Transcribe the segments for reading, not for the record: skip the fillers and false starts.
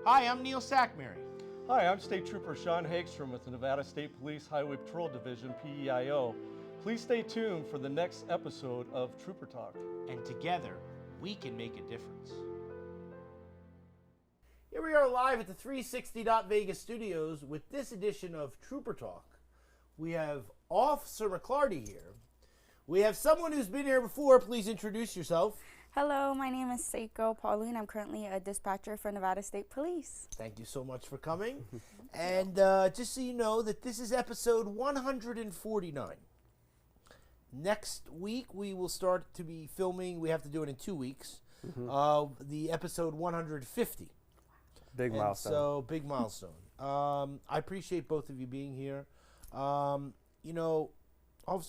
Hi, I'm Neil Sackmary. Hi, I'm State Trooper Sean Hagstrom with the Nevada State Police Highway Patrol Division, PEIO. Please stay tuned for the next episode of Trooper Talk. And together, we can make a difference. Here we are live at the 360 Vegas studios with this edition of Trooper Talk. We have Officer McClarty here. We have someone who's been here before. Please introduce yourself. Hello, my name is Seiko Pauline. I'm currently a dispatcher for Nevada State Police. Thank you so much for coming. And just so you know that this is episode 149. Next week we will start to be filming. We have to do it in 2 weeks. The episode 150. Big milestone. So, big milestone. I appreciate both of you being here. Officer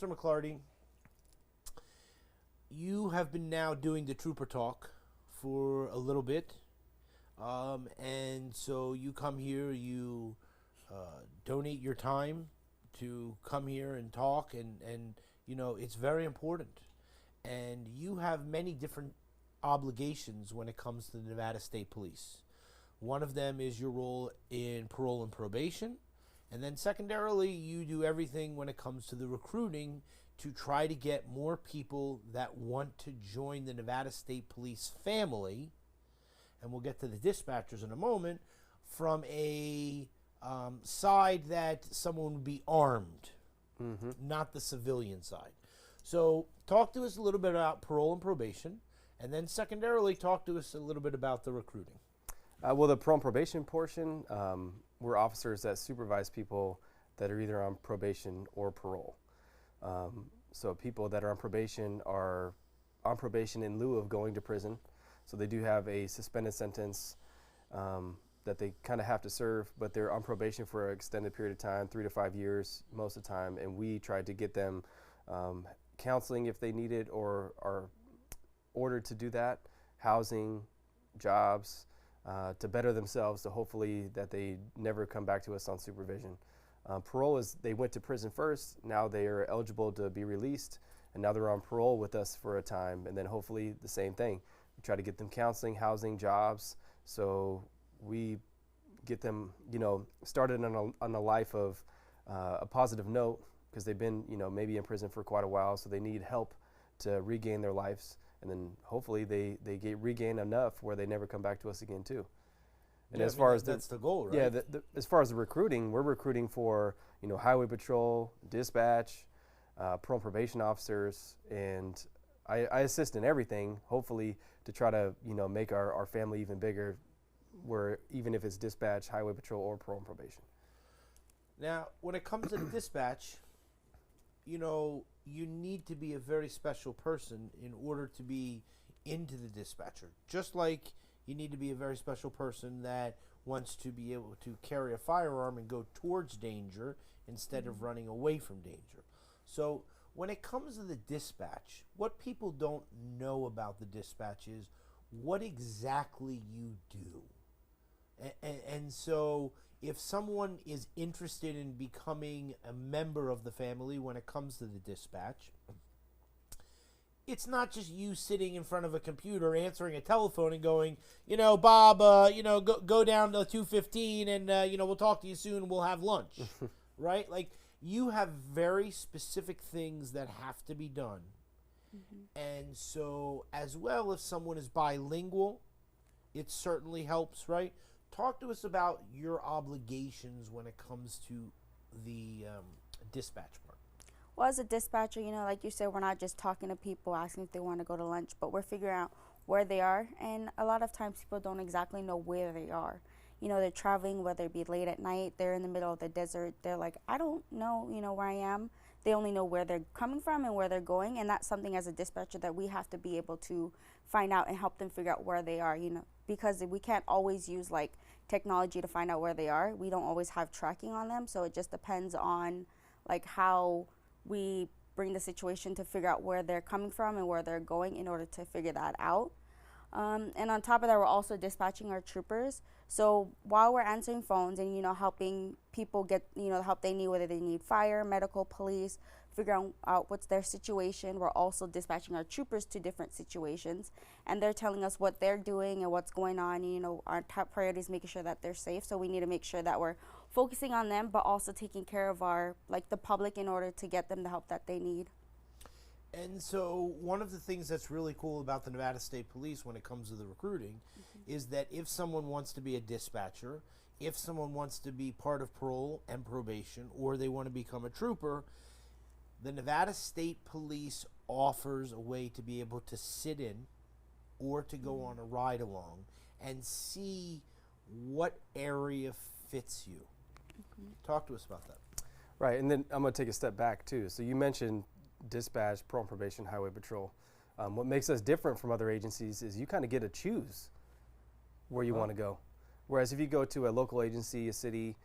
McClarty, you have been now doing the Trooper Talk for a little bit. And so you come here, you donate your time to come here and talk, and it's very important. And you have many different obligations when it comes to the Nevada State Police. One of them is your role in parole and probation. And then secondarily, you do everything when it comes to the recruiting to try to get more people that want to join the Nevada State Police family, and we'll get to the dispatchers in a moment, from a side that someone would be armed, not the civilian side. So talk to us a little bit about parole and probation, and then secondarily talk to us a little bit about the recruiting. Well, the parole and probation portion, we're officers that supervise people that are either on probation or parole. So people that are on probation in lieu of going to prison. So they do have a suspended sentence that they kind of have to serve, but they're on probation for an extended period of time, 3 to 5 years most of the time. And we try to get them counseling if they need it or are ordered to do that, housing, jobs, to better themselves, to hopefully that they never come back to us on supervision. Parole is they went to prison first, now they are eligible to be released, and now they're on parole with us for a time, and then hopefully the same thing. We try to get them counseling, housing, jobs, so we get them, started on a life of a positive note, because they've been, maybe in prison for quite a while, so they need help to regain their lives, and then hopefully they regain enough where they never come back to us again too. And as far as that's the goal, right? Yeah, as far as the recruiting, we're recruiting for highway patrol, dispatch, parole and probation officers, and I assist in everything, hopefully to try to make our family even bigger, where even if it's dispatch, highway patrol, or parole and probation. Now, when it comes to the dispatch, you need to be a very special person in order to be into the dispatcher. Just like you need to be a very special person that wants to be able to carry a firearm and go towards danger instead of running away from danger. So when it comes to the dispatch, what people don't know about the dispatch is what exactly you do. And so if someone is interested in becoming a member of the family when it comes to the dispatch, it's not just you sitting in front of a computer answering a telephone and going, Bob, go down to 215 and, we'll talk to you soon. We'll have lunch, right? Like, you have very specific things that have to be done. And so, as well, if someone is bilingual, it certainly helps, right? Talk to us about your obligations when it comes to the dispatch part. Well, as a dispatcher, like you said, we're not just talking to people asking if they want to go to lunch, but we're figuring out where they are. And a lot of times people don't exactly know where they are. They're traveling, whether it be late at night, they're in the middle of the desert. They're like, I don't know, where I am. They only know where they're coming from and where they're going. And that's something as a dispatcher that we have to be able to find out and help them figure out where they are, because we can't always use technology to find out where they are. We don't always have tracking on them. So it just depends on how we bring the situation to figure out where they're coming from and where they're going in order to figure that out. And on top of that, we're also dispatching our troopers. So while we're answering phones and, helping people get, the help they need, whether they need fire, medical, police, figuring out what's their situation. We're also dispatching our troopers to different situations, and they're telling us what they're doing and what's going on. You know, our top priority is making sure that they're safe, so we need to make sure that we're focusing on them, but also taking care of our, like, the public in order to get them the help that they need. And so one of the things that's really cool about the Nevada State Police when it comes to the recruiting is that if someone wants to be a dispatcher, if someone wants to be part of parole and probation, or they want to become a trooper, the Nevada State Police offers a way to be able to sit in or to go on a ride along and see what area fits you. Talk to us about that. Right, and then I'm going to take a step back too. So you mentioned dispatch, parole and probation, highway patrol. What makes us different from other agencies is you kind of get to choose where you want to go. Whereas if you go to a local agency, a city,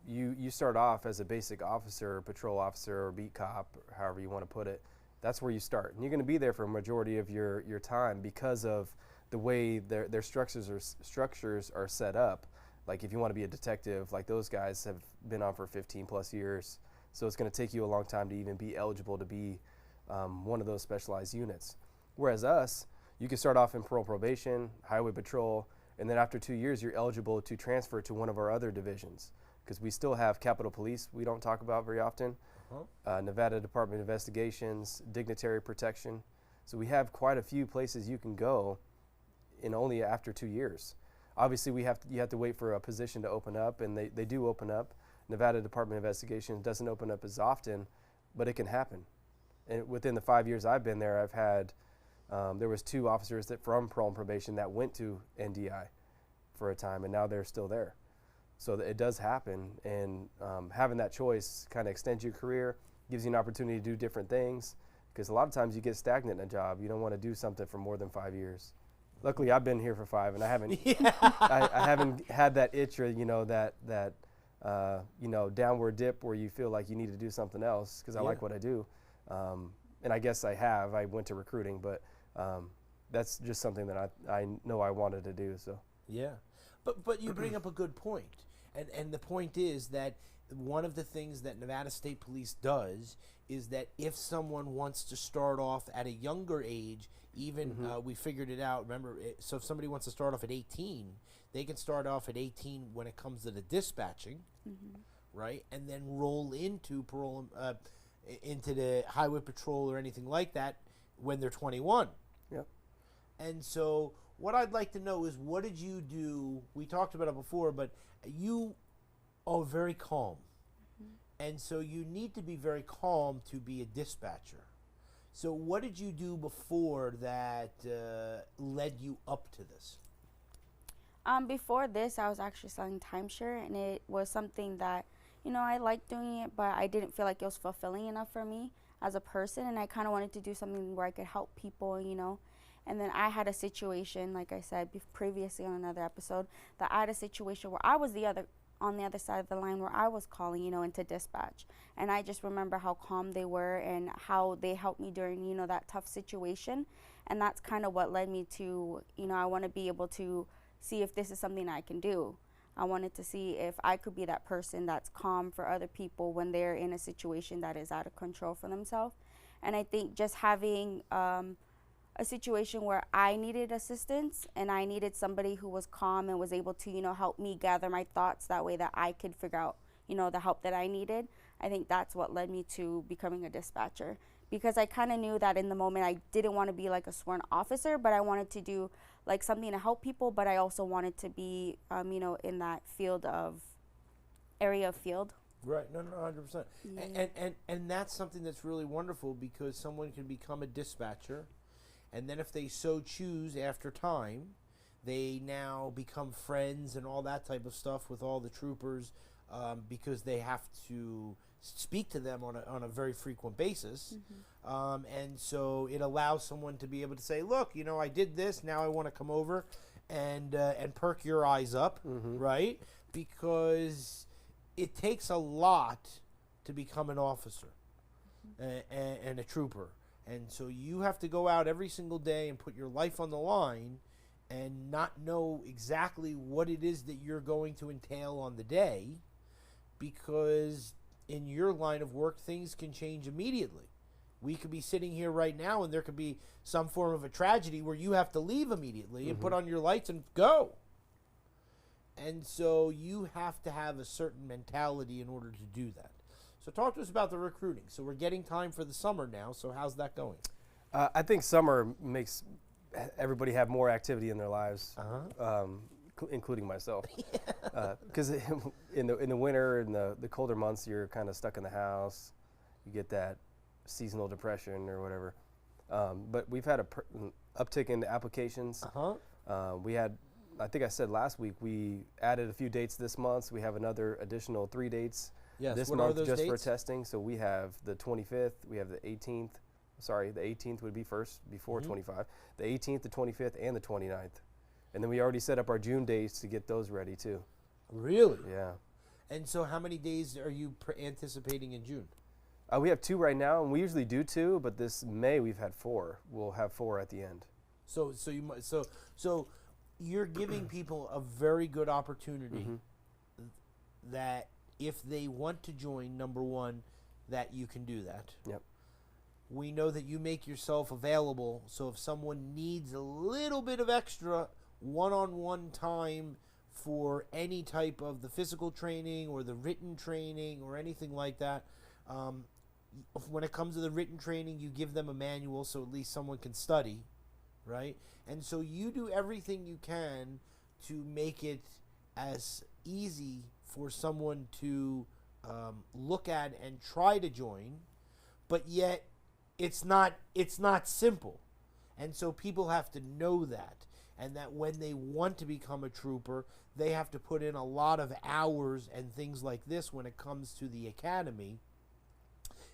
you start off as a basic officer, patrol officer, or beat cop, or however you want to put it. That's where you start. And you're going to be there for a majority of your time because of the way their structures are set up. Like if you want to be a detective, like those guys have been on for 15 plus years. So it's going to take you a long time to even be eligible to be one of those specialized units. Whereas us, you can start off in parole probation, highway patrol, and then after 2 years, you're eligible to transfer to one of our other divisions. Because we still have Capitol Police we don't talk about very often, Nevada Department of Investigations, Dignitary Protection. So we have quite a few places you can go in only after 2 years. Obviously, you have to wait for a position to open up, and they do open up. Nevada Department of Investigation doesn't open up as often, but it can happen. And within the 5 years I've been there, I've had, there was 2 officers that from parole and probation that went to NDI for a time, and now they're still there. So it does happen, and having that choice kind of extends your career, gives you an opportunity to do different things, because a lot of times you get stagnant in a job. You don't want to do something for more than 5 years. Luckily, I've been here for 5, and I haven't, I haven't had that itch or, that downward dip where you feel like you need to do something else, because I like what I do. And I guess I went to recruiting, but that's just something that I know I wanted to do. So yeah, but you bring up a good point, and the point is that one of the things that Nevada State Police does is that if someone wants to start off at a younger age, even we figured it out. Remember, so if somebody wants to start off at 18, they can start off at 18 when it comes to the dispatching, right, and then roll into parole, into the highway patrol or anything like that when they're 21. Yep. And so what I'd like to know is, what did you do? We talked about it before, but you are very calm. And so you need to be very calm to be a dispatcher. So what did you do before that led you up to this? Before this, I was actually selling timeshare, and it was something that, I liked doing it, but I didn't feel like it was fulfilling enough for me as a person, and I kind of wanted to do something where I could help people, And then I had a situation, like I said previously on another episode, that I had a situation where I was on the other side of the line where I was calling, into dispatch. And I just remember how calm they were and how they helped me during, that tough situation. And that's kind of what led me to, I want to be able to see if this is something I can do. I wanted to see if I could be that person that's calm for other people when they're in a situation that is out of control for themselves. And I think just having a situation where I needed assistance and I needed somebody who was calm and was able to, help me gather my thoughts that way that I could figure out, the help that I needed. I think that's what led me to becoming a dispatcher, because I kind of knew that in the moment I didn't want to be like a sworn officer, but I wanted to do like something to help people, but I also wanted to be, in that area of field. Right, no, 100%. Yeah. And that's something that's really wonderful, because someone can become a dispatcher, and then if they so choose after time, they now become friends and all that type of stuff with all the troopers, because they have to speak to them on a very frequent basis. And so it allows someone to be able to say, look, I did this, now I want to come over and perk your eyes up, right? Because it takes a lot to become an officer and a trooper. And so you have to go out every single day and put your life on the line and not know exactly what it is that you're going to entail on the day, because in your line of work, things can change immediately. We could be sitting here right now, and there could be some form of a tragedy where you have to leave immediately and put on your lights and go. And so you have to have a certain mentality in order to do that. So talk to us about the recruiting. So we're getting time for the summer now. So how's that going? I think summer makes everybody have more activity in their lives, including myself. Because in the winter and the colder months, you're kind of stuck in the house. You get that seasonal depression or whatever. But we've had an uptick in applications. We had, I think I said last week, we added a few dates this month. So we have another additional 3 dates this what month are those just for dates? testing. So we have the 25th, we have the 18th. Sorry, the 18th would be first before 25. The 18th, the 25th, and the 29th. And then we already set up our June dates to get those ready too. Really? Yeah. And so how many days are you anticipating in June? We have 2 right now, and we usually do 2, but this May we've had 4. We'll have 4 at the end. So you're giving people a very good opportunity that if they want to join, number one, that you can do that. Yep. We know that you make yourself available, so if someone needs a little bit of extra one-on-one time for any type of the physical training or the written training or anything like that, when it comes to the written training, you give them a manual so at least someone can study, right? And so you do everything you can to make it as easy for someone to look at and try to join, but yet it's not simple. And so people have to know that, and that when they want to become a trooper, they have to put in a lot of hours and things like this when it comes to the academy.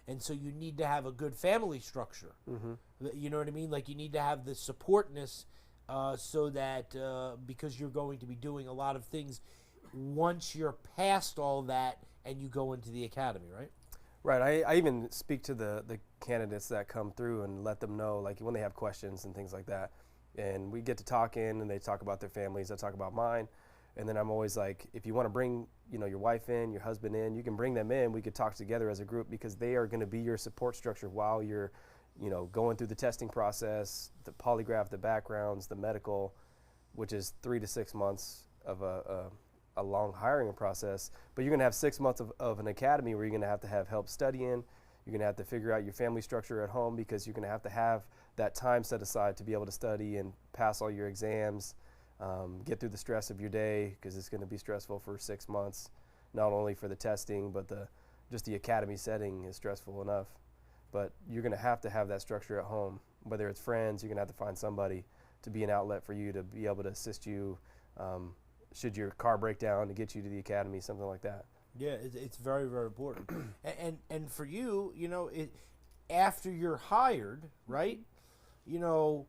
And so you need to have a good family structure. You know what I mean? Like you need to have the supportness so that because you're going to be doing a lot of things once you're past all that and you go into the academy, right? Right. I even speak to the candidates that come through and let them know, like when they have questions and things like that. And we get to talking, and they talk about their families. I talk about mine. And then I'm always like, if you want to bring, your wife in, your husband in, you can bring them in. We could talk together as a group because they are going to be your support structure while you're, going through the testing process, the polygraph, the backgrounds, the medical, which is 3 to 6 months of a long hiring process. But you're going to have 6 months of an academy where you're going to have help studying. You're going to have to figure out your family structure at home because you're going to have that time set aside to be able to study and pass all your exams. Get through the stress of your day because it's going to be stressful for 6 months, not only for the testing, but just the academy setting is stressful enough. But you're going to have that structure at home. Whether it's friends, you're going to have to find somebody to be an outlet for you to be able to assist you should your car break down to get you to the academy, something like that. Yeah, it's very, very important. and for you, after you're hired, right, you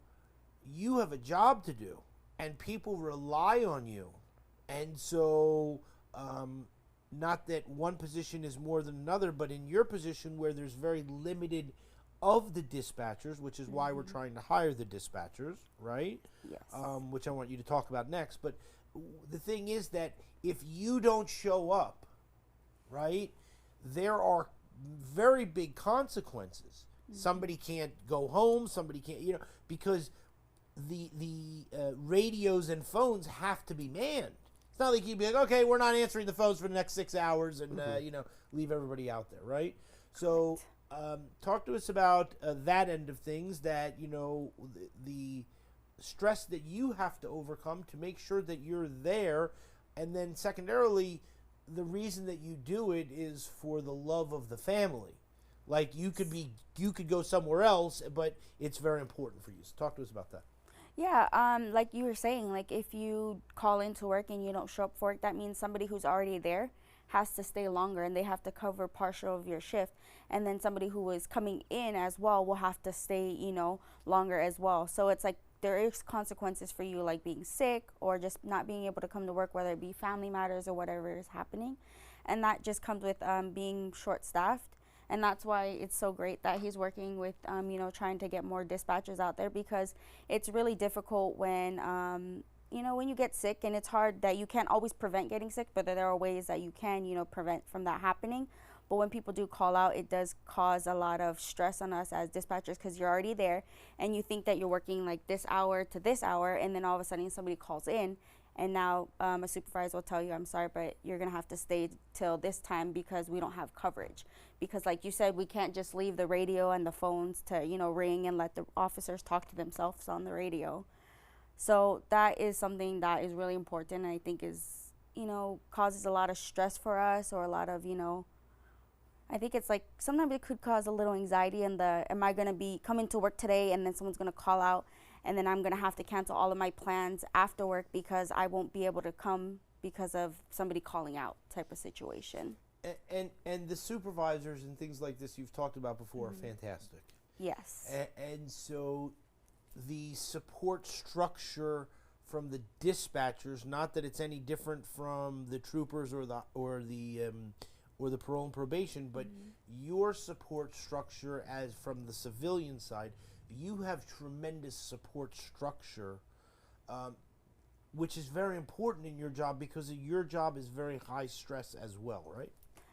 have a job to do. And people rely on you. And so, not that one position is more than another, but in your position where there's very limited of the dispatchers, which is why we're trying to hire the dispatchers, right? Yes. Which I want you to talk about next. But the thing is that if you don't show up, right, there are very big consequences. Somebody can't go home, somebody can't, because the radios and phones have to be manned. It's not like you'd be like, okay, we're not answering the phones for the next 6 hours and, leave everybody out there, right? So talk to us about that end of things, that, the stress that you have to overcome to make sure that you're there. And then secondarily, the reason that you do it is for the love of the family. Like you could go somewhere else, but it's very important for you. So talk to us about that. Yeah, like you were saying, like if you call into work and you don't show up for work, that means somebody who's already there has to stay longer, and they have to cover partial of your shift. And then somebody who is coming in as well will have to stay, longer as well. So it's like there is consequences for you, like being sick or just not being able to come to work, whether it be family matters or whatever is happening. And that just comes with being short-staffed. And that's why it's so great that he's working with, trying to get more dispatchers out there, because it's really difficult when, when you get sick, and it's hard that you can't always prevent getting sick, but there are ways that you can, prevent from that happening. But when people do call out, it does cause a lot of stress on us as dispatchers because you're already there and you think that you're working like this hour to this hour, and then all of a sudden somebody calls in, and now a supervisor will tell you, I'm sorry, but you're going to have to stay till this time because we don't have coverage. Because like you said, we can't just leave the radio and the phones to, you know, ring and let the officers talk to themselves on the radio. So that is something that is really important, and I think is, you know, causes a lot of stress for us, or a lot of, you know, I think it's like sometimes it could cause a little anxiety in the, am I going to be coming to work today and then someone's going to call out and then I'm going to have to cancel all of my plans after work because I won't be able to come because of somebody calling out type of situation. And the supervisors and things like this you've talked about before are fantastic. Yes. And so the support structure from the dispatchers, not that it's any different from the troopers or the parole and probation, but your support structure as from the civilian side, you have tremendous support structure, which is very important in your job because your job is very high stress as well, right?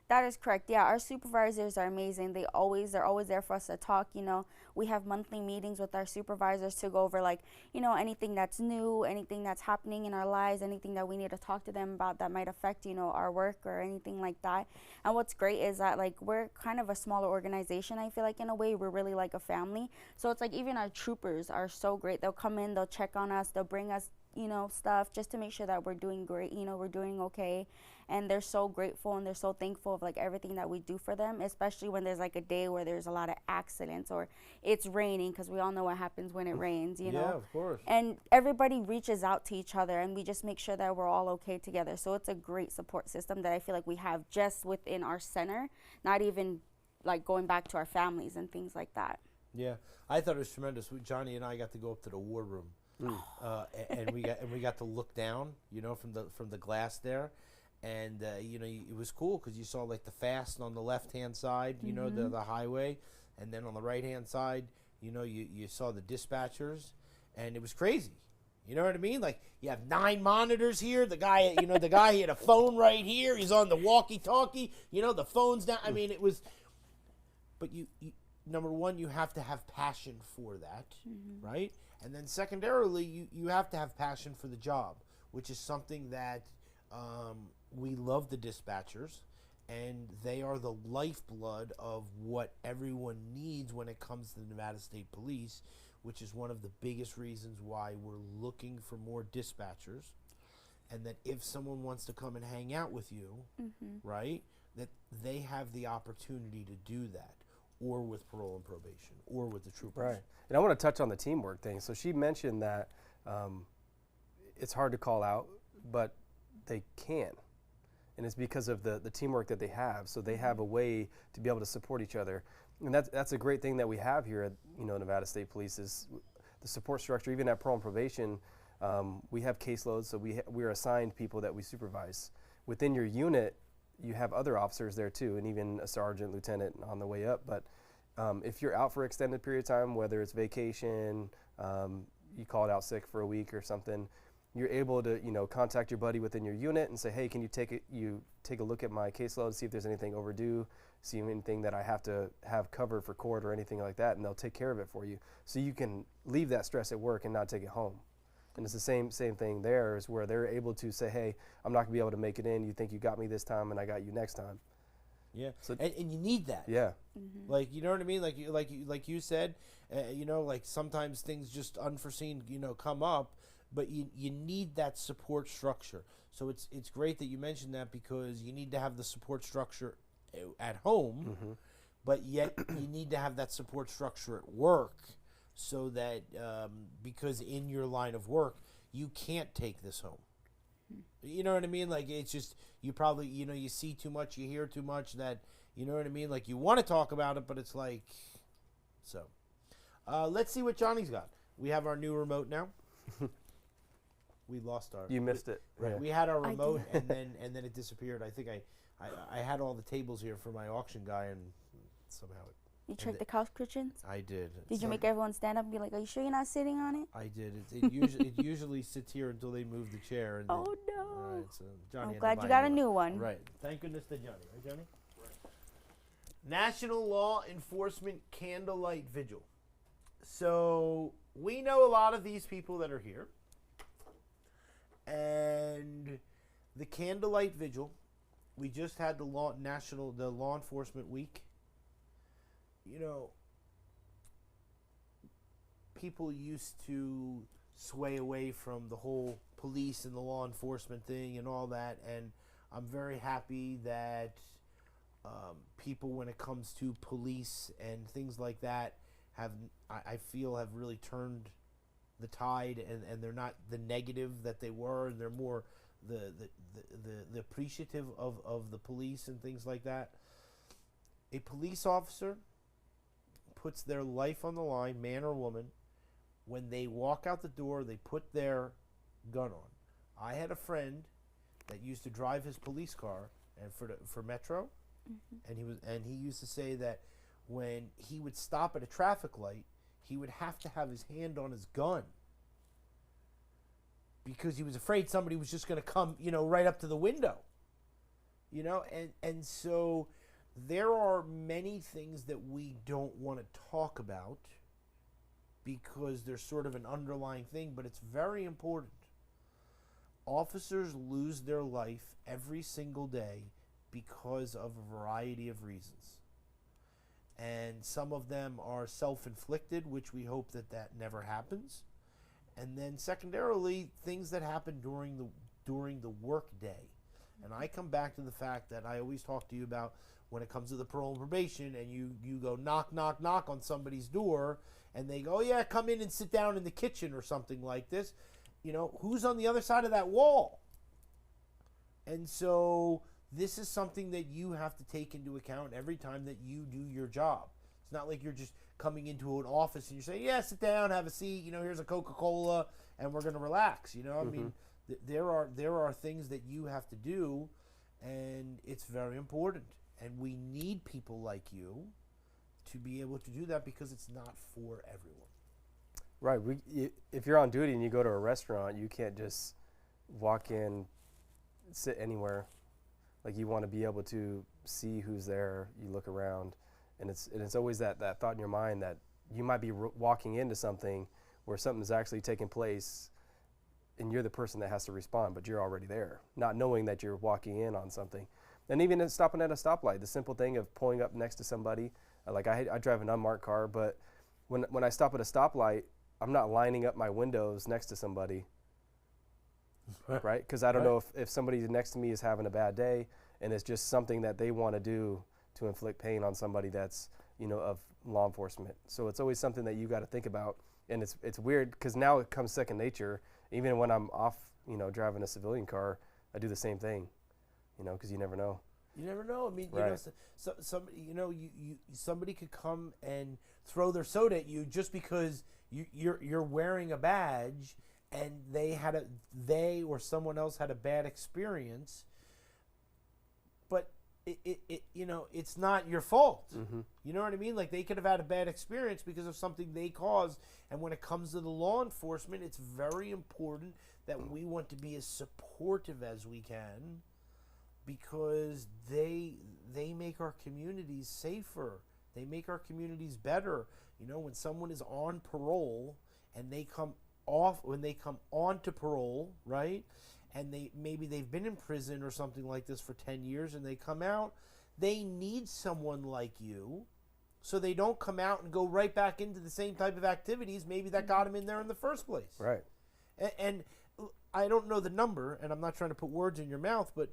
That is correct. Yeah, our supervisors are amazing. They're always there for us to talk. You know, we have monthly meetings with our supervisors to go over, like, you know, anything that's new, anything that's happening in our lives, anything that we need to talk to them about that might affect, you know, our work or anything like that. And what's great is that, like, we're kind of a smaller organization. I feel like in a way we're really like a family. So it's like even our troopers are so great. They'll come in, they'll check on us, they'll bring us, you know, stuff just to make sure that we're doing great, you know, we're doing okay. And they're so grateful and they're so thankful of like everything that we do for them, especially when there's like a day where there's a lot of accidents or it's raining, because we all know what happens when it rains, you know. Yeah, of course. And everybody reaches out to each other and we just make sure that we're all okay together. So it's a great support system that I feel like we have just within our center, not even like going back to our families and things like that. Yeah, I thought it was tremendous. Johnny and I got to go up to the war room, and we got to look down, you know, from the glass there, and you know, it was cool because you saw like the fast on the left hand side, you know, the highway, and then on the right hand side, you know, you saw the dispatchers, and it was crazy. You know what I mean? Like, you have 9 monitors here. The guy, you know, he had a phone right here. He's on the walkie-talkie. You know, the phone's down. I mean, it was. But you number one, you have to have passion for that, right? And then secondarily, you have to have passion for the job, which is something that we love the dispatchers, and they are the lifeblood of what everyone needs when it comes to the Nevada State Police, which is one of the biggest reasons why we're looking for more dispatchers, and that if someone wants to come and hang out with you, right, that they have the opportunity to do that, or with parole and probation, or with the troopers. Right. And I want to touch on the teamwork thing. So she mentioned that it's hard to call out, but they can. And it's because of the teamwork that they have. So they have a way to be able to support each other. And that's a great thing that we have here at, you know, Nevada State Police, is the support structure. Even at parole and probation, we have caseloads, so we're assigned people that we supervise. Within your unit, you have other officers there too, and even a sergeant, lieutenant on the way up. But if you're out for extended period of time, whether it's vacation, you called out sick for a week or something, you're able to, you know, contact your buddy within your unit and say, hey, can you take a look at my caseload, see if there's anything overdue, see anything that I have to have covered for court or anything like that, and they'll take care of it for you. So you can leave that stress at work and not take it home. And it's the same thing there, is where they're able to say, hey, I'm not going to be able to make it in. You think you got me this time, and I got you next time. Yeah, so, and you need that. Yeah. Like, you know what I mean? Like you said, you know, like sometimes things just unforeseen, you know, come up, but you need that support structure. So it's great that you mentioned that, because you need to have the support structure at home, but yet you need to have that support structure at work. So that, because in your line of work, you can't take this home. You know what I mean? Like, it's just, you probably, you know, you see too much, you hear too much, that, you know what I mean? Like, you want to talk about it, but it's like, so. Let's see what Johnny's got. We have our new remote now. We lost our. You missed it. Right. Yeah. We had our remote, and then it disappeared. I think I had all the tables here for my auction guy, and somehow it. You tricked the couch cushions? I did. Did you make everyone stand up and be like, are you sure you're not sitting on it? I did. It usually sits here until they move the chair. And oh, then, no. All right, so Johnny, I'm glad you got a new one. Right. Thank goodness to Johnny. Right, Johnny? National Law Enforcement Candlelight Vigil. So we know a lot of these people that are here. And the Candlelight Vigil, we just had the Law Enforcement Week. You know, people used to sway away from the whole police and the law enforcement thing and all that, and I'm very happy that people, when it comes to police and things like that, I feel have really turned the tide, and they're not the negative that they were, and they're more the appreciative of the police and things like that. A police officer puts their life on the line, man or woman. When they walk out the door, they put their gun on. I had a friend that used to drive his police car and for Metro, and he used to say that when he would stop at a traffic light, he would have to have his hand on his gun because he was afraid somebody was just going to come, right up to the window. And so there are many things that we don't want to talk about because there's sort of an underlying thing, but it's very important. Officers lose their life every single day because of a variety of reasons. And some of them are self-inflicted, which we hope that never happens. And then secondarily, things that happen during the work day. And I come back to the fact that I always talk to you about when it comes to the parole and probation, and you go knock, knock, knock on somebody's door, and they go, oh, yeah, come in and sit down in the kitchen or something like this. Who's on the other side of that wall? And so this is something that you have to take into account every time that you do your job. It's not like you're just coming into an office and you say, yeah, sit down, have a seat, here's a Coca-Cola, and we're going to relax. I mean, there are things that you have to do, and it's very important. And we need people like you to be able to do that because it's not for everyone. Right. If you're on duty and you go to a restaurant, you can't just walk in, sit anywhere. Like, you want to be able to see who's there. You look around, and it's always that thought in your mind that you might be walking into something where something's actually taking place, and you're the person that has to respond, but you're already there, not knowing that you're walking in on something. And even stopping at a stoplight, the simple thing of pulling up next to somebody. Like, I drive an unmarked car, but when I stop at a stoplight, I'm not lining up my windows next to somebody, right? Because I don't know if somebody next to me is having a bad day, and it's just something that they want to do to inflict pain on somebody that's, of law enforcement. So it's always something that you got to think about. And it's weird because now it comes second nature. Even when I'm off, driving a civilian car, I do the same thing, because you never know. You never know. I mean, right. Somebody could come and throw their soda at you just because you're wearing a badge, and they or someone else had a bad experience. But it's not your fault. Mm-hmm. You know what I mean? Like, they could have had a bad experience because of something they caused. And when it comes to the law enforcement, it's very important that we want to be as supportive as we can, because they make our communities safer. They make our communities better. When someone is on parole and they come onto parole, right? And maybe they've been in prison or something like this for 10 years and they come out, they need someone like you so they don't come out and go right back into the same type of activities maybe that got them in there in the first place. Right. And I don't know the number, and I'm not trying to put words in your mouth, but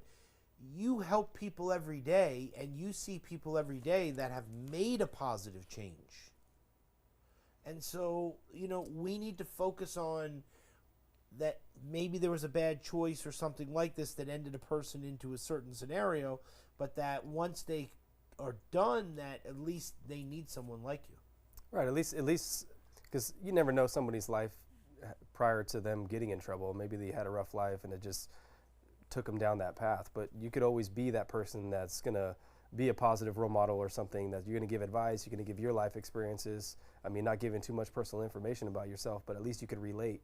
you help people every day, and you see people every day that have made a positive change. And so, we need to focus on that. Maybe there was a bad choice or something like this that ended a person into a certain scenario, but that once they are done, that at least they need someone like you. Right, at least, because you never know somebody's life prior to them getting in trouble. Maybe they had a rough life and it just took them down that path. But you could always be that person that's going to be a positive role model or something, that you're going to give advice, you're going to give your life experiences. I mean, not giving too much personal information about yourself, but at least you could relate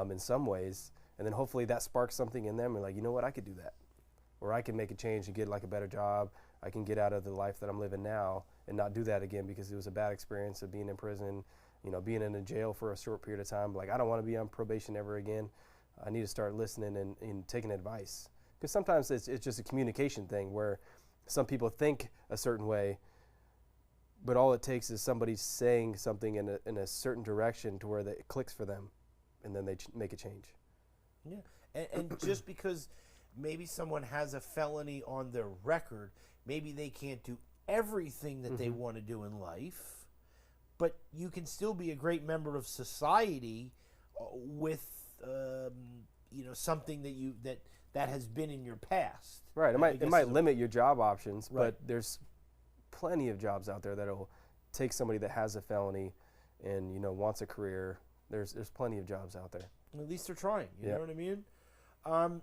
in some ways. And then hopefully that sparks something in them, and like, you know what, I could do that. or I can make a change and get like a better job. I can get out of the life that I'm living now and not do that again because it was a bad experience of being in prison, you know, being in a jail for a short period of time. Like, I don't want to be on probation ever again. I need to start listening and taking advice. Because sometimes it's just a communication thing where some people think a certain way, but all it takes is somebody saying something in a certain direction to where it clicks for them, and then they make a change. Yeah, and just because maybe someone has a felony on their record, maybe they can't do everything that they want to do in life, but you can still be a great member of society with you know, something that has been in your past. Right. It might limit your job options, Right. but there's plenty of jobs out there that'll take somebody that has a felony and, you know, wants a career. There's plenty of jobs out there. At least they're trying. You Yeah. know what I mean?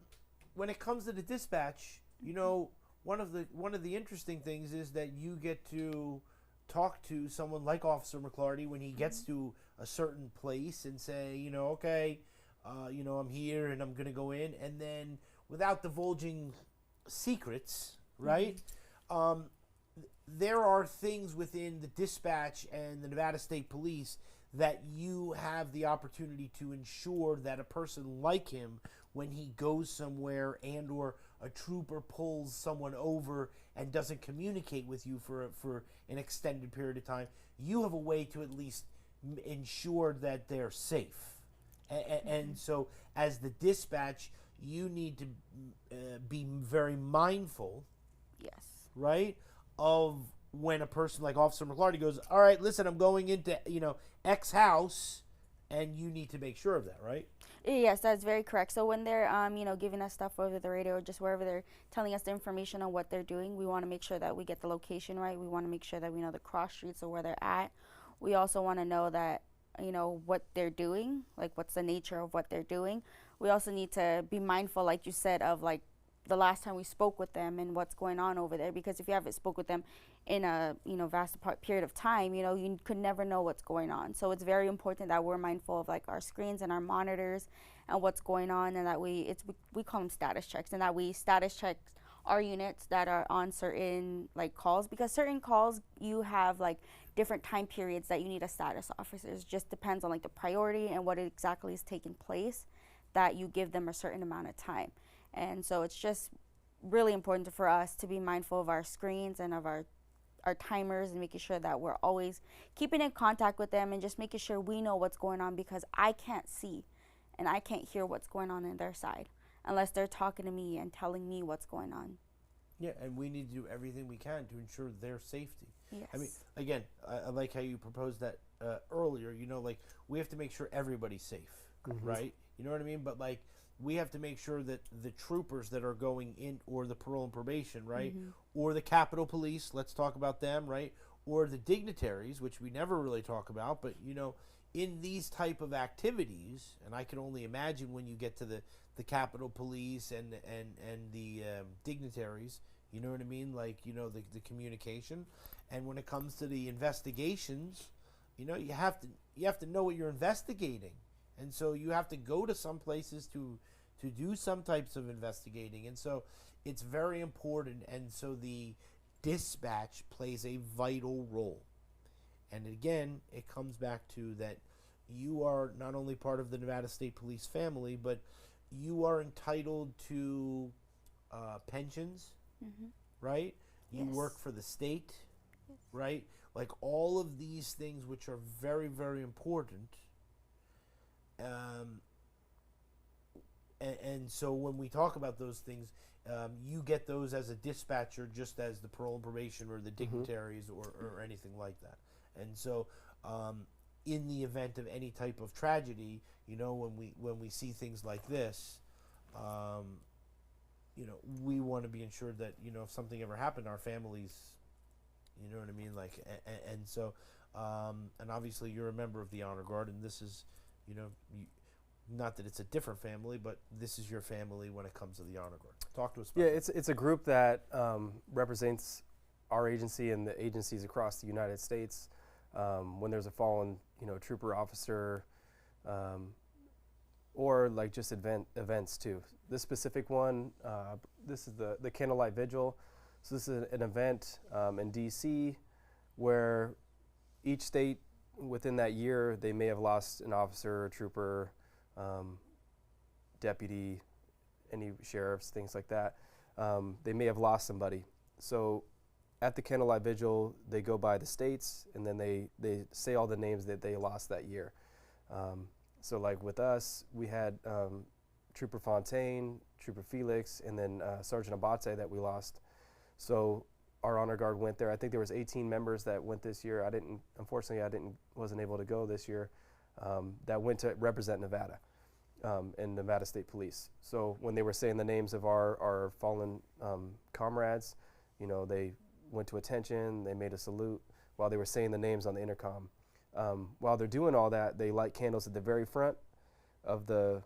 When it comes to the dispatch, you know, one of the interesting things is that you get to talk to someone like Officer McClarty when he gets to a certain place and say, you know, okay, you know, I'm here and I'm going to go in, and then without divulging secrets, right? There are things within the dispatch and the Nevada State Police that you have the opportunity to ensure that a person like him, when he goes somewhere and or a trooper pulls someone over and doesn't communicate with you for an extended period of time, you have a way to at least ensure that they're safe. And so as the dispatch, you need to be very mindful, Yes. right, of when a person like Officer McClarty goes, all right, listen, I'm going into, you know, X house, and you need to make sure of that, right? Yes, that's very correct. So when they're, you know, giving us stuff over the radio or just wherever they're telling us the information on what they're doing, we want to make sure that we get the location right. We want to make sure that we know the cross streets or where they're at. We also want to know that, you know, what they're doing, like what's the nature of what they're doing. We also need to be mindful, like you said, of like the last time we spoke with them and what's going on over there, because if you haven't spoke with them in a, you know, vast period of time, you know, you could never know what's going on. So it's very important that we're mindful of like our screens and our monitors and what's going on, and that we call them status checks, and that we status check our units that are on certain like calls, because certain calls you have like different time periods that you need a status officer. It just depends on like the priority and what exactly is taking place, that you give them a certain amount of time. And so it's just really important for us to be mindful of our screens and of our timers, and making sure that we're always keeping in contact with them and just making sure we know what's going on, because I can't see and I can't hear what's going on their side unless they're talking to me and telling me what's going on. Yeah, and we need to do everything we can to ensure their safety. Yes. I mean, again, I like how you proposed that earlier. You know, like, we have to make sure everybody's safe, right? You know what I mean? But, like, we have to make sure that the troopers that are going in, or the parole and probation, right? Or the Capitol Police, let's talk about them, right? Or the dignitaries, which we never really talk about, but, you know, in these type of activities, and I can only imagine when you get to the Capitol Police and the dignitaries, you know what I mean? Like, you know, the communication. And when it comes to the investigations, you know, you have to know what you're investigating. And so you have to go to some places to do some types of investigating. And so it's very important. And so the dispatch plays a vital role. And again, it comes back to that you are not only part of the Nevada State Police family, but you are entitled to pensions, right? You Yes. work for the state, right? Like, all of these things, which are very, very important. And so when we talk about those things, you get those as a dispatcher, just as the parole and probation or the dignitaries or anything like that. And so in the event of any type of tragedy, you know, when we see things like this, you know, we want to be ensured that, you know, if something ever happened, our families, you know what I mean? Like, and so, and obviously you're a member of the Honor Guard, and this is, you know, not that it's a different family, but this is your family when it comes to the Honor Guard. Talk to us about that. It's a group that represents our agency and the agencies across the United States. When there's a fallen, you know, trooper, officer, or like just events too. This specific one, this is the Candlelight Vigil. So this is an event in D.C. where each state within that year, they may have lost an officer, a trooper, deputy, any sheriffs, things like that. They may have lost somebody. So at the Candlelight Vigil, they go by the states, and then they say all the names that they lost that year. So like with us, we had Trooper Fontaine, Trooper Felix, and then Sergeant Abate that we lost. So our honor guard went there. I think there was 18 members that went this year. Unfortunately, wasn't able to go this year. That went to represent Nevada and Nevada State Police. So when they were saying the names of our fallen comrades, you know, they went to attention. They made a salute while they were saying the names on the intercom. While they're doing all that, they light candles at the very front of the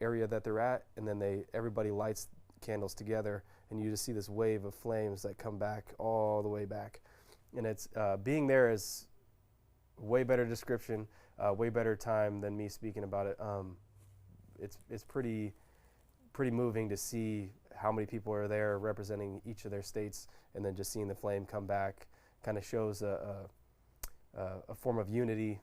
area that they're at, and then everybody lights candles together, and you just see this wave of flames that come back all the way back. And it's being there is way better description, way better time than me speaking about it. It's pretty moving to see how many people are there representing each of their states, and then just seeing the flame come back kind of shows a form of unity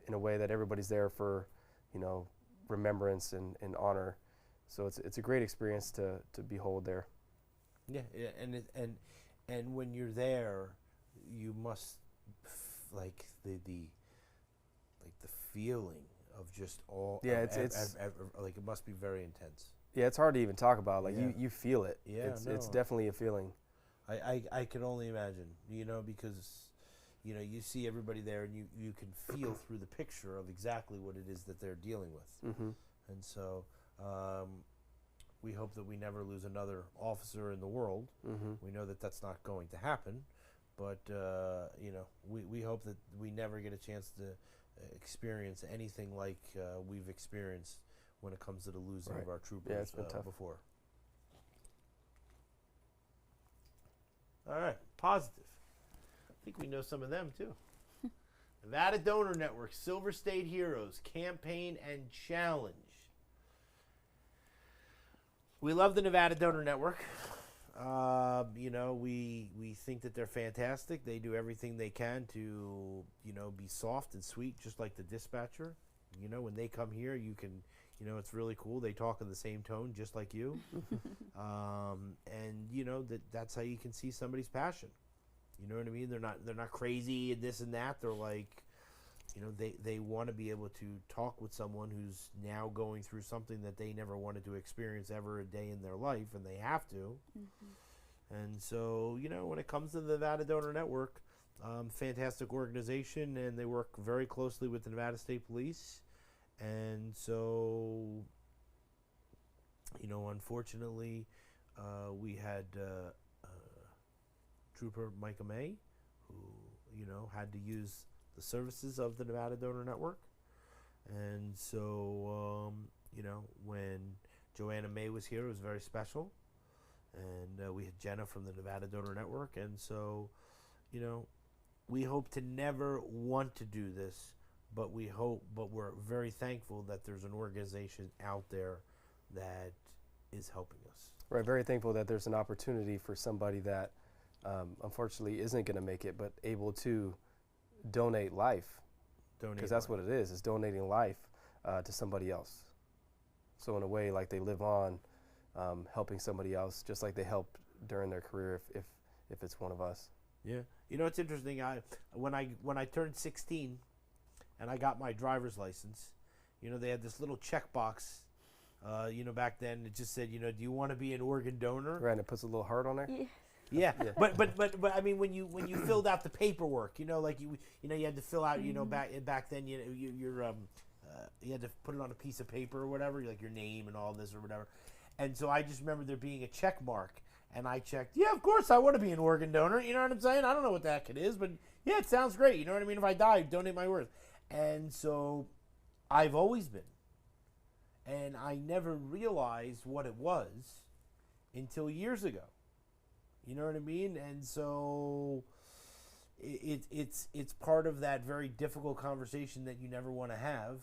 in a way that everybody's there for, you know, remembrance and honor. So it's a great experience to behold there. Yeah, and when you're there, you must like the feeling of just all. Yeah, it's like it must be very intense. Yeah, it's hard to even talk about. Like Yeah. you feel it. Yeah, it's definitely a feeling. I can only imagine, you know, because, you know, you see everybody there, and you can feel through the picture of exactly what it is that they're dealing with. Mm-hmm. And so we hope that we never lose another officer in the world. Mm-hmm. We know that that's not going to happen, but you know, we hope that we never get a chance to experience anything like we've experienced when it comes to the losing Right. of our troopers. Yeah, it's been tough. Before. All right, positive. I think we know some of them too. Nevada Donor Network, Silver State Heroes, Campaign and Challenge. We love the Nevada Donor Network. You know, we think that they're fantastic. They do everything they can to, you know, be soft and sweet, just like the dispatcher. You know, when they come here, you can, you know, it's really cool. They talk in the same tone, just like you. And you know that's how you can see somebody's passion. You know what I mean? They're not crazy and this and that. They're like, you know, they want to be able to talk with someone who's now going through something that they never wanted to experience ever a day in their life, and they have to. Mm-hmm. And so, you know, when it comes to the Nevada Donor Network, fantastic organization, and they work very closely with the Nevada State Police. And so, you know, unfortunately, we had Trooper Micah May, who, you know, had to use the services of the Nevada Donor Network. And so, you know, when Joanna May was here, it was very special. And we had Jenna from the Nevada Donor Network. And so, you know, we hope to never want to do this, but we're very thankful that there's an organization out there that is helping us. Right, very thankful that there's an opportunity for somebody that unfortunately isn't going to make it, but able to donate life. Because that's what it is donating life to somebody else. So in a way, like they live on, helping somebody else, just like they helped during their career if it's one of us. Yeah. You know, it's interesting. When I turned 16 and I got my driver's license, you know, they had this little checkbox. You know, back then it just said, you know, do you want to be an organ donor? Right, and it puts a little heart on there. Yeah. Yeah. But I mean, when you filled out the paperwork, you know, like you had to fill out, you know, back then, you know, you had to put it on a piece of paper or whatever, like your name and all this or whatever. And so I just remember there being a check mark, and I checked, yeah, of course I want to be an organ donor. You know what I'm saying? I don't know what the heck it is, but yeah, it sounds great. You know what I mean? If I die, donate my worth. And so I've always been. And I never realized what it was until years ago. You know what I mean? And so it's part of that very difficult conversation that you never want to have,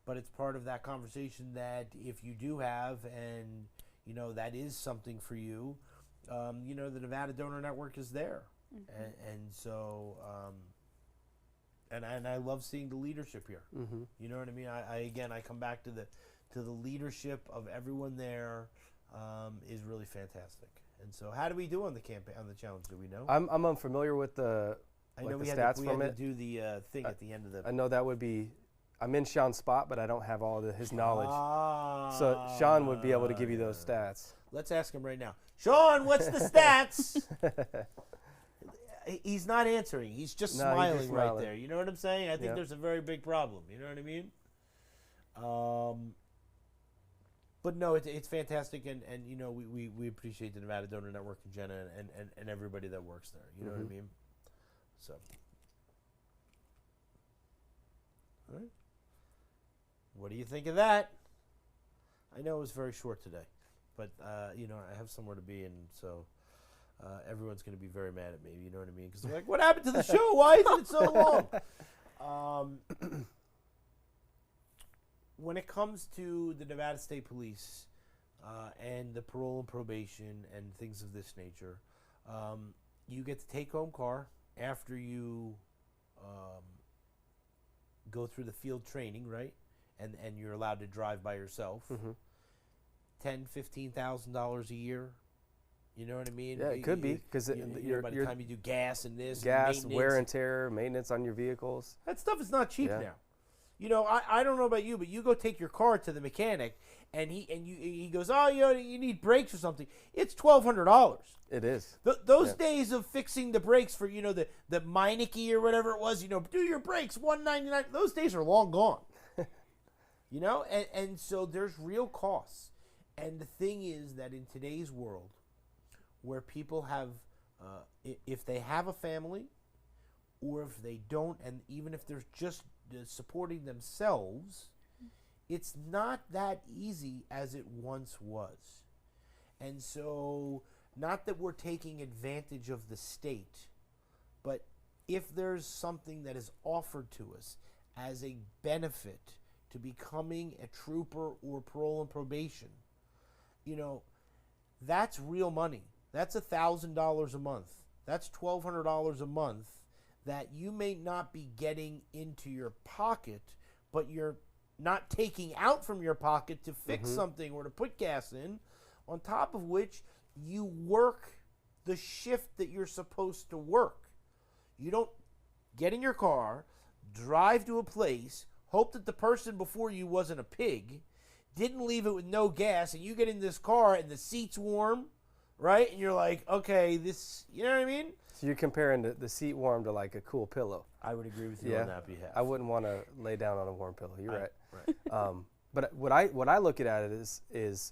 but it's part of that conversation that if you do have, and that is something for you, the Nevada Donor Network is there. And so, and I love seeing the leadership here. You know what I mean? I come back to the leadership of everyone there is really fantastic. And so, how do we do on the campaign, on the challenge? Do we know? I'm unfamiliar with the stats we from had it. to do the thing at the end of the. I know that would be. I'm in Sean's spot, but I don't have all of his knowledge. Ah, So Sean would be able to give you those stats. Let's ask him right now. Sean, what's the stats? He's not answering. He's just No, he's smiling just right smiling. there. You know what I'm saying? I think Yeah. there's a very big problem. You know what I mean? But no, it's fantastic, and we appreciate the Nevada Donor Network and Jenna and everybody that works there. You know what I mean? So, all right. What do you think of that? I know it was very short today, but I have somewhere to be, and so everyone's going to be very mad at me. You know what I mean? Because they're like, "What happened to the show? Why is it so long?" When it comes to the Nevada State Police and the parole and probation and things of this nature, you get the take-home car after you go through the field training, right? And you're allowed to drive by yourself. $10,000-$15,000 a year. You know what I mean? Yeah, it could be because by the time you do gas and this, gas, and wear and tear, maintenance on your vehicles. that stuff is not cheap Yeah. now. I don't know about you, but you go take your car to the mechanic, and he goes, "Oh, you need brakes or something." It's $1,200. It is. Those days of fixing the brakes for the Meineke or whatever it was, do your brakes $199. Those days are long gone. And so there's real costs, and the thing is that in today's world, where people have, if they have a family, or if they don't, and even if they're just supporting themselves, it's not that easy as it once was. And so, not that we're taking advantage of the state, but if there's something that is offered to us as a benefit to becoming a trooper or parole and probation, that's real money. That's $1,000 a month. That's $1,200 a month that you may not be getting into your pocket, but you're not taking out from your pocket to fix something or to put gas in, on top of which you work the shift that you're supposed to work. You don't get in your car, drive to a place, hope that the person before you wasn't a pig, didn't leave it with no gas, and you get in this car and the seat's warm, right? And you're like, okay, this, you know what I mean? So you're comparing the seat warm to like a cool pillow. I would agree with you on that behalf. I wouldn't want to lay down on a warm pillow. You're right. Right. But what I look at it is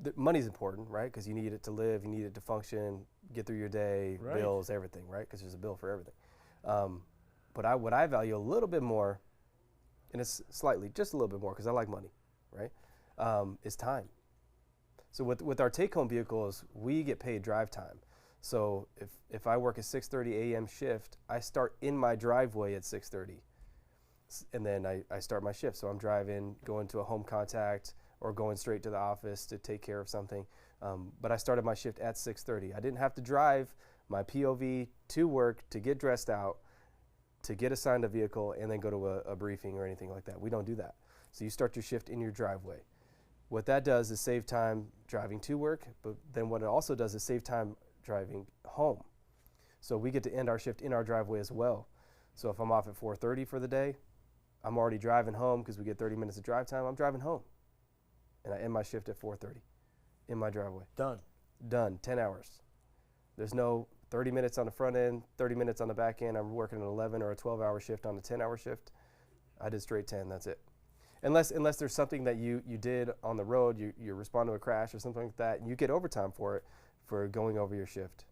the money's important, right? Because you need it to live, you need it to function, get through your day, Right. bills, everything, right? Because there's a bill for everything. But what I value a little bit more, and it's slightly, just a little bit more, because I like money, right? Is time. So with our take-home vehicles, we get paid drive time. So if I work a 6:30 a.m. shift, I start in my driveway at 6:30, and then I start my shift. So I'm driving, going to a home contact, or going straight to the office to take care of something. But I started my shift at 6:30. I didn't have to drive my POV to work to get dressed out, to get assigned a vehicle, and then go to a briefing or anything like that. We don't do that. So you start your shift in your driveway. What that does is save time driving to work, but then what it also does is save time driving home. So we get to end our shift in our driveway as well. So if I'm off at 4:30 for the day, I'm already driving home because we get 30 minutes of drive time. I'm driving home, and I end my shift at 4:30 in my driveway. Done. 10 hours. There's no 30 minutes on the front end, 30 minutes on the back end. I'm working an 11 or a 12-hour shift on a 10-hour shift. I did straight 10. That's it. Unless there's something that you did on the road, you respond to a crash or something like that, and you get overtime for it, for going over your shift.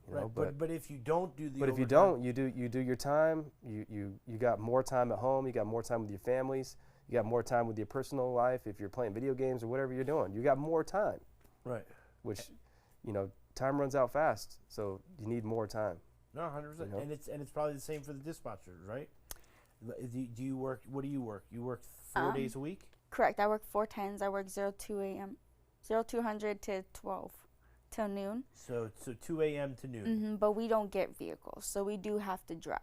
You know, but if you don't do the but if you don't, you do your time. You got more time at home. You got more time with your families. You got more time with your personal life. If you're playing video games or whatever you're doing, you got more time. Right. Which, time runs out fast, so you need more time. No, 100%. You know? And it's probably the same for the dispatchers, right? Do you work? What do you work? You work 4 days a week? Correct. I work 4 10s. I work 0 2 a.m. 0200 to 12 till noon. So 2 a.m. to noon. But we don't get vehicles, so we do have to drive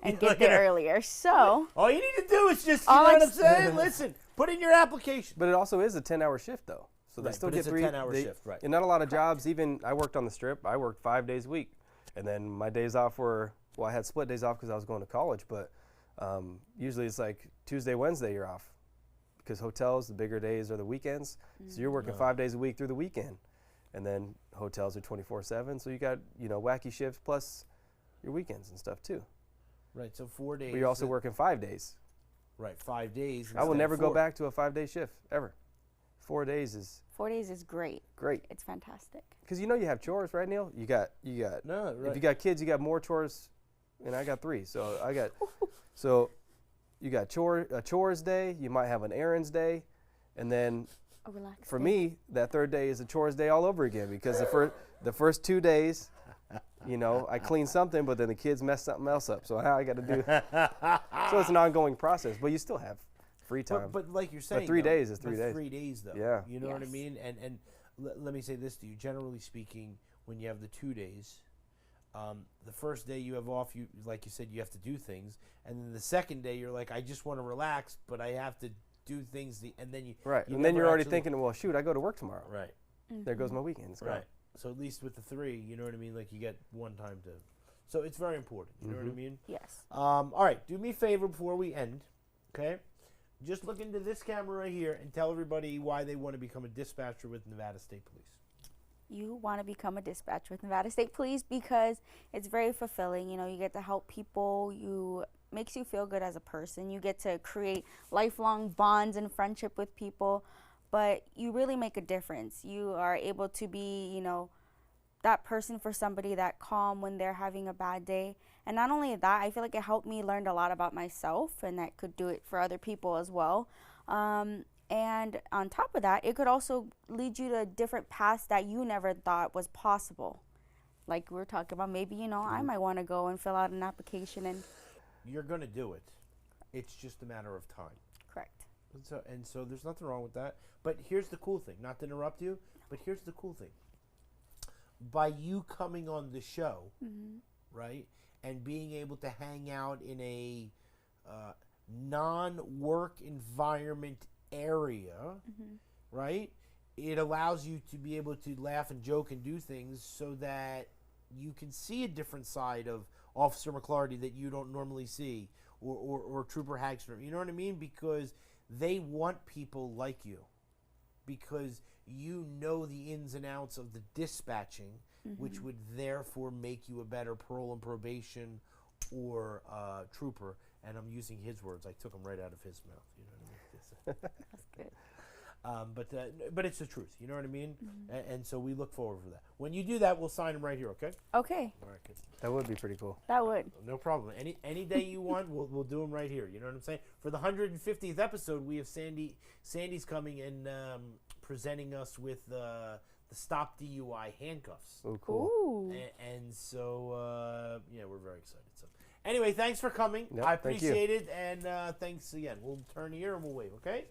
and You get look there at her. earlier. So All you need to do is just, you All know I what I'm s- saying? Listen, put in your application. But it also is a 10-hour shift, though. So they Right, still but get it's a 3 10-hour shift, right. And not a lot of jobs. Even I worked on the Strip. I worked 5 days a week, and then my days off were, well, I had split days off because I was going to college. But usually it's like Tuesday, Wednesday you're off, because hotels, the bigger days are the weekends. So you're working 5 days a week through the weekend, and then hotels are 24/7. So you got, you know, wacky shifts plus your weekends and stuff too. Right, so 4 days. But you're also working 5 days. Right, 5 days. I will instead of never go 4. back to a 5-day shift ever. 4 days is 4 days is great. great. It's fantastic. Because you know you have chores, right, Neil? You got. No, If right. you got kids, you got more chores, and I got 3. So I got. So you got a chores day. You might have an errands day, and then A relaxed for day. me, that third day is a chores day all over again, because the first 2 days, you know, I clean something, but then the kids mess something else up. So now I got to do. So it's an ongoing process, but you still have free time. But like you're saying, 3 though, days is 3 but days. 3 days, though. Yeah. You know what I Yes. mean? And let me say this to you. Generally speaking, when you have the 2 days, the first day you have off, you like you said, you have to do things, and then the second day you're like, I just want to relax, but I have to do things. And then you Right, you and then never you're already actually- thinking, well, shoot, I go to work tomorrow. right, There goes my weekend. It's gone. right. So at least with the 3, you know what I mean? Like you get one time to. So it's very important. You know what I mean? Yes. All right, do me a favor before we end, okay? Just look into this camera right here and tell everybody why they want to become a dispatcher with Nevada State Police. You want to become a dispatcher with Nevada State Police because it's very fulfilling. You know, you get to help people. Makes you feel good as a person. You get to create lifelong bonds and friendship with people, but you really make a difference. You are able to be, you know, that person for somebody, that calm when they're having a bad day. And not only that, I feel like it helped me learn a lot about myself, and that could do it for other people as well. And on top of that, it could also lead you to different paths that you never thought was possible. Like we were talking about, maybe, you know, I might want to go and fill out an application and You're going to do it. It's just a matter of time. correct. And so there's nothing wrong with that. But here's the cool thing. Not to interrupt you, but here's the cool thing. By you coming on the show, right, and being able to hang out in a non-work environment area, right, it allows you to be able to laugh and joke and do things so that you can see a different side of Officer McClarty that you don't normally see, or Trooper Hagstrom. You know what I mean? Because they want people like you, because you know the ins and outs of the dispatching, which would therefore make you a better parole and probation or trooper. And I'm using his words. I took them right out of his mouth. You know what I mean? That's good. But it's the truth. You know what I mean? And so we look forward for that. When you do that, we'll sign them right here. Okay? Okay, All right, good. That would be pretty cool. that would. No problem. Any day you want, we'll do them right here. You know what I'm saying? For the 150th episode, we have Sandy's coming and presenting us with the Stop DUI handcuffs. Oh, cool. Ooh. And so yeah, we're very excited. So anyway, thanks for coming. Yep, I thank you. appreciate it, and thanks again. We'll turn here and we'll wave. Okay.